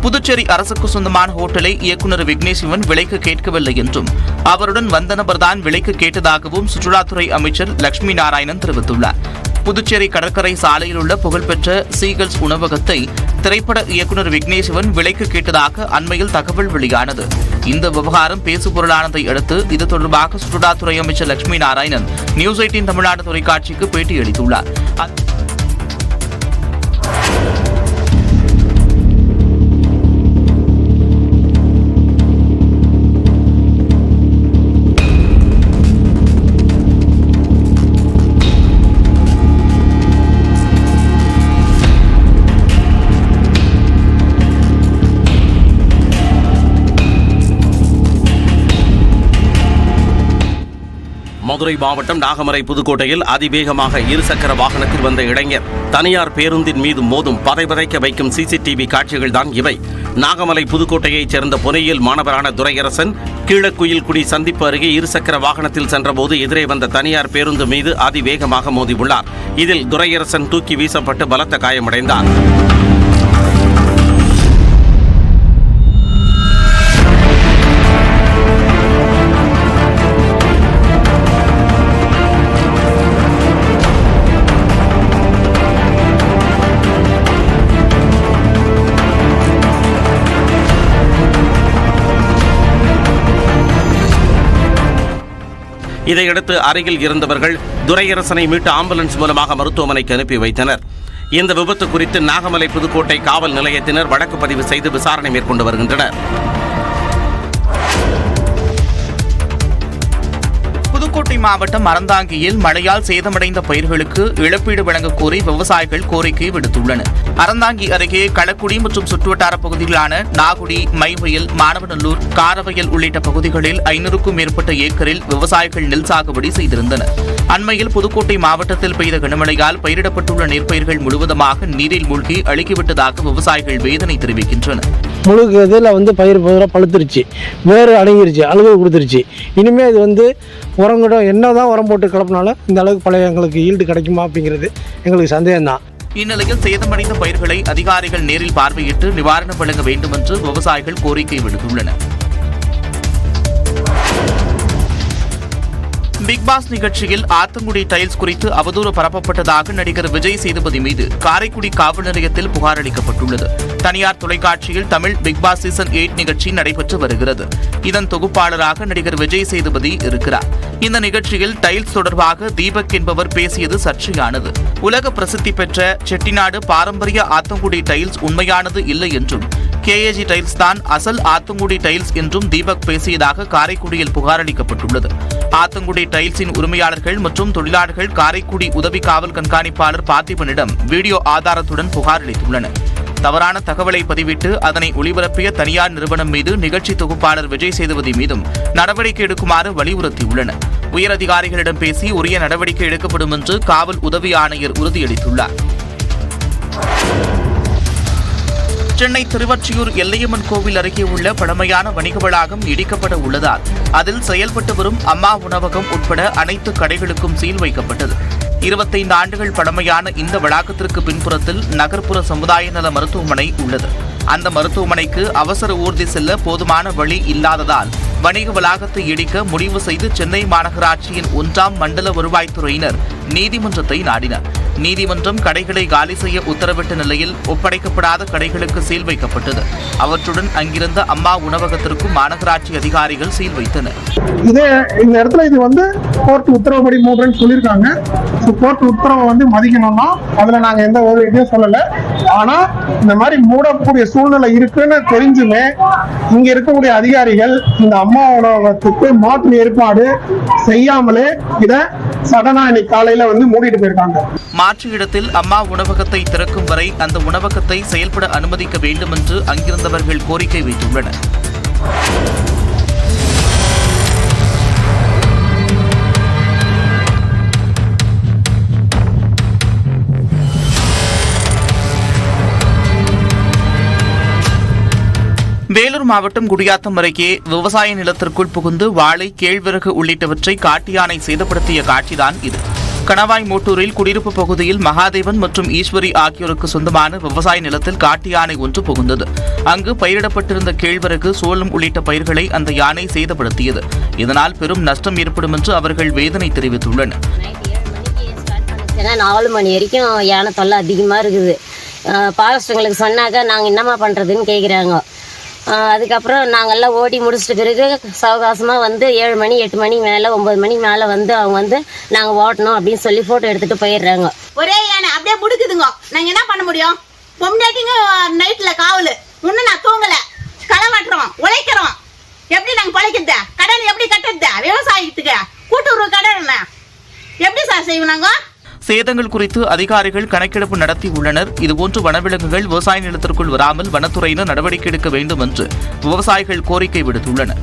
புதுச்சேரி அரசுக்கு சொந்தமான ஹோட்டலை இயக்குநர் விக்னேஸ்வரன் விலைக்கு கேட்கவில்லை என்றும் அவருடன் வந்த நபர்தான் விலைக்கு கேட்டதாகவும் சுற்றுலாத்துறை அமைச்சர் லட்சுமி நாராயணன் தெரிவித்துள்ளார். புதுச்சேரி கடற்கரை சாலையில் உள்ள புகழ்பெற்ற சீகல்ஸ் உணவகத்தை திரைப்பட இயக்குநர் விக்னேஸ்வரன் விலைக்கு கேட்டதாக அண்மையில் தகவல் வெளியானது. இந்த விவகாரம் பேசுபொருளானதை அடுத்து இது தொடர்பாக சுற்றுலாத்துறை அமைச்சர் லட்சுமி நாராயணன் நியூஸ் 18 தமிழ்நாடு தொலைக்காட்சிக்கு பேட்டியளித்துள்ளார். மதுரை மாவட்டம் நாகமலை புதுக்கோட்டையில் அதிவேகமாக இருசக்கர வாகனத்தில் வந்த இளைஞர் தனியார் பேருந்தின் மீது மோதும் பதைபதைக்க வைக்கும் சிசிடிவி காட்சிகள்தான் இவை. நாகமலை புதுக்கோட்டையைச் சேர்ந்த பொறியியல் மாணவரான துரையரசன் கீழக்குயில்குடி சந்திப்பு அருகே இருசக்கர வாகனத்தில் சென்றபோது எதிரே வந்த தனியார் பேருந்து மீது அதிவேகமாக மோதியுள்ளார். இதில் துரையரசன் தூக்கி வீசப்பட்டு பலத்த காயமடைந்தார். இதையடுத்து அருகில் இருந்தவர்கள் துரையரசனை மீட்டு ஆம்புலன்ஸ் மூலமாக மருத்துவமனைக்கு அனுப்பி வைத்தனர். இந்த விபத்து குறித்து நாகமலை புதுக்கோட்டை காவல் நிலையத்தினர் வழக்கு பதிவு செய்து விசாரணை மேற்கொண்டு வருகின்றனர். புதுக்கோட்டை மாவட்டம் அறந்தாங்கியில் மழையால் சேதமடைந்த பயிர்களுக்கு இழப்பீடு வழங்கக் கோரி விவசாயிகள் கோரிக்கை விடுத்துள்ளனர். அறந்தாங்கி அருகே களக்குடி மற்றும் சுற்றுவட்டார பகுதிகளான நாகுடி, மைவயல், மானவநல்லூர், காரவயல் உள்ளிட்ட பகுதிகளில் 500க்கும் மேற்பட்ட ஏக்கரில் விவசாயிகள் நெல் சாகுபடி செய்திருந்தனர். அண்மையில் புதுக்கோட்டை மாவட்டத்தில் பெய்த கனமழையால் பயிரிடப்பட்டுள்ள நெற்பயிர்கள் முழுவதுமாக நீரில் மூழ்கி அழுகிவிட்டதாக விவசாயிகள் வேதனை தெரிவிக்கின்றனர். முழுக்க பயிர் பழுத்துருச்சு, வேறு அடங்கிருச்சு, அழுகல் கொடுத்துருச்சு. இனிமேல் இது உரங்கிடம் என்னதான் உரம் போட்டு கிளப்பினாலும் இந்த அளவுக்கு பழைய எங்களுக்கு ஈல்டு கிடைக்குமா அப்படிங்கிறது எங்களுக்கு சந்தேகம்தான். இந்நிலையில் சேதமடைந்த பயிர்களை அதிகாரிகள் நேரில் பார்வையிட்டு நிவாரணம் வழங்க வேண்டும் என்று விவசாயிகள் கோரிக்கை விடுத்துள்ளனர். பிக் பாஸ் நிகழ்ச்சியில் ஆத்தங்குடி டைல்ஸ் குறித்து அவதூறு பரப்பப்பட்டதாக நடிகர் விஜய் சேதுபதி மீது காரைக்குடி காவல் நிலையத்தில் புகார் அளிக்கப்பட்டுள்ளது. தனியார் தொலைக்காட்சியில் தமிழ் பிக் பாஸ் சீசன் 8 நிகழ்ச்சி நடைபெற்று வருகிறது. இதன் தொகுப்பாளராக நடிகர் விஜய் சேதுபதி இருக்கிறார். இந்த நிகழ்ச்சியில் டைல்ஸ் தொடர்பாக தீபக் என்பவர் பேசியது சர்ச்சையானது. உலக பிரசித்தி பெற்ற செட்டிநாடு பாரம்பரிய ஆத்தங்குடி டைல்ஸ் உண்மையானது இல்லை என்றும் கேஏஜி டைல்ஸ் தான் அசல் ஆத்தங்குடி டைல்ஸ் என்றும் தீபக் பேசியதாக காரைக்குடியில் புகார் அளிக்கப்பட்டுள்ளது. ஆத்தங்குடி டைல்ஸின் உரிமையாளர்கள் மற்றும் தொழிலாளர்கள் காரைக்குடி உதவி காவல் கண்காணிப்பாளர் பார்த்திபனிடம் வீடியோ ஆதாரத்துடன் புகார் அளித்துள்ளனர். தவறான தகவலை பதிவிட்டு அதனை ஒளிபரப்பிய தனியார் நிறுவனம் மீது நிகழ்ச்சி தொகுப்பாளர் விஜய் சேதுபதி மீதும் நடவடிக்கை எடுக்குமாறு வலியுறுத்தியுள்ளனர். உயரதிகாரிகளிடம் பேசி உரிய நடவடிக்கை எடுக்கப்படும் என்று காவல் உதவி ஆணையர் உறுதியளித்துள்ளார். சென்னை திருவொற்றியூர் எல்லையம்மன் கோவில் அருகே உள்ள பழமையான வணிக வளாகம் இடிக்கப்பட உள்ளதால் அதில் செயல்பட்டு வரும் அம்மா உணவகம் உட்பட அனைத்து கடைகளுக்கும் சீல் வைக்கப்பட்டது. 25 ஆண்டுகள் பழமையான இந்த வளாகத்திற்கு பின்புறத்தில் நகர்ப்புற சமுதாய நல மருத்துவமனை உள்ளது. அந்த மருத்துவமனைக்கு அவசர ஊர்தி செல்ல போதுமான வழி இல்லாததால் வணிக வளாகத்தை இடிக்க முடிவு செய்து சென்னை மாநகராட்சியின் 1ஆம் மண்டல வருவாய்த்துறையினர் நீதிமன்றத்தை நாடினர். நீதிமன்றம் கடைகளை காலி செய்ய உத்தரவிட்ட நிலையில் ஒப்படைக்கப்படாத கடைகளுக்கு சீல் வைக்கப்பட்டது. அவற்றுடன் அங்கிருந்த அம்மா உணவகத்திற்கும் மாநகராட்சி அதிகாரிகள் சீல் வைத்தனர். இந்த இடத்துல இது கோர்ட் உத்தரவுப்படி மூடுறேன்னு சொல்லியிருக்காங்க. கோர்ட் உத்தரவை மதிக்கணும்னா அதுல நாங்க எந்த ஒரு இதையும் சொல்லல. ஆனா இந்த மாதிரி மூடக்கூடிய சூழ்நிலை இருக்குன்னு தெரிஞ்சுமே இங்க இருக்கக்கூடிய அதிகாரிகள் இந்த அம்மா உணவகத்துக்கு மாற்று ஏற்பாடு செய்யாமலே இத சடனா இன்னைக்கு காலையில மூடிட்டு போயிருக்காங்க. மாற்று இடத்தில் அம்மா உணவகத்தை திறக்கும் வரை அந்த உணவகத்தை செயல்பட அனுமதிக்க வேண்டும் என்று அங்கிருந்தவர்கள் கோரிக்கை வைத்துள்ளனர். வேலூர் மாவட்டம் குடியாத்தம் அருகே விவசாய நிலத்திற்குள் புகுந்து வாழை, கேழ்வரகு உள்ளிட்டவற்றை காட்டு யானை சேதப்படுத்திய காட்சிதான் இது. கணவாய் மோட்டூரில் குடியிருப்பு பகுதியில் மகாதேவன் மற்றும் ஈஸ்வரி ஆகியோருக்கு சொந்தமான விவசாய நிலத்தில் காட்டு யானை ஒன்று புகுந்தது. அங்கு பயிரிடப்பட்டிருந்த கேழ்வரகு, சோளம் உள்ளிட்ட பயிர்களை அந்த யானை சேதப்படுத்தியது. இதனால் பெரும் நஷ்டம் ஏற்படும் என்று அவர்கள் வேதனை தெரிவித்துள்ளனர். 4 மணி வரைக்கும் யானை தொல்லை அதிகமாக இருக்குது. ஃபாரஸ்ட்டுங்களுக்கு சொன்னாக்க நாங்கள் என்னம்மா பண்ணுறதுன்னு கேட்குறாங்க. அதுக்கப்புறம் நாங்கள்லாம் ஓடி முடிச்சிட்ட பிறகு சவகாசமாக வந்து 7 மணி 8 மணி மேலே 9 மணிக்கு மேலே வந்து அவங்க வந்து நாங்கள் ஓட்டணும் அப்படின்னு சொல்லி ஃபோட்டோ எடுத்துகிட்டு போயிடுறாங்க. ஒரே யானை அப்படியே முடுக்குதுங்க. நாங்கள் என்ன பண்ண முடியும்? பொம்னாட்டிங்க நைட்டில் காவல் இன்னும் நான் தூங்கலை, களை வெட்டுறோம், உழைக்கிறோம். எப்படி நாங்கள் பழைக்கிறது? கடன் எப்படி கட்டுறது? விவசாயத்துக்கு கூட்டுறவு கடன் எப்படி சார் செய்வோம் நாங்கள்? சேதங்கள் குறித்து அதிகாரிகள் கணக்கெடுப்பு நடத்தியுள்ளனர். இதுபோன்று வனவிலங்குகள் விவசாய நிலத்திற்குள் வராமல் வனத்துறையினர் நடவடிக்கை எடுக்க வேண்டும் என்று விவசாயிகள் கோரிக்கை விடுத்துள்ளனர்.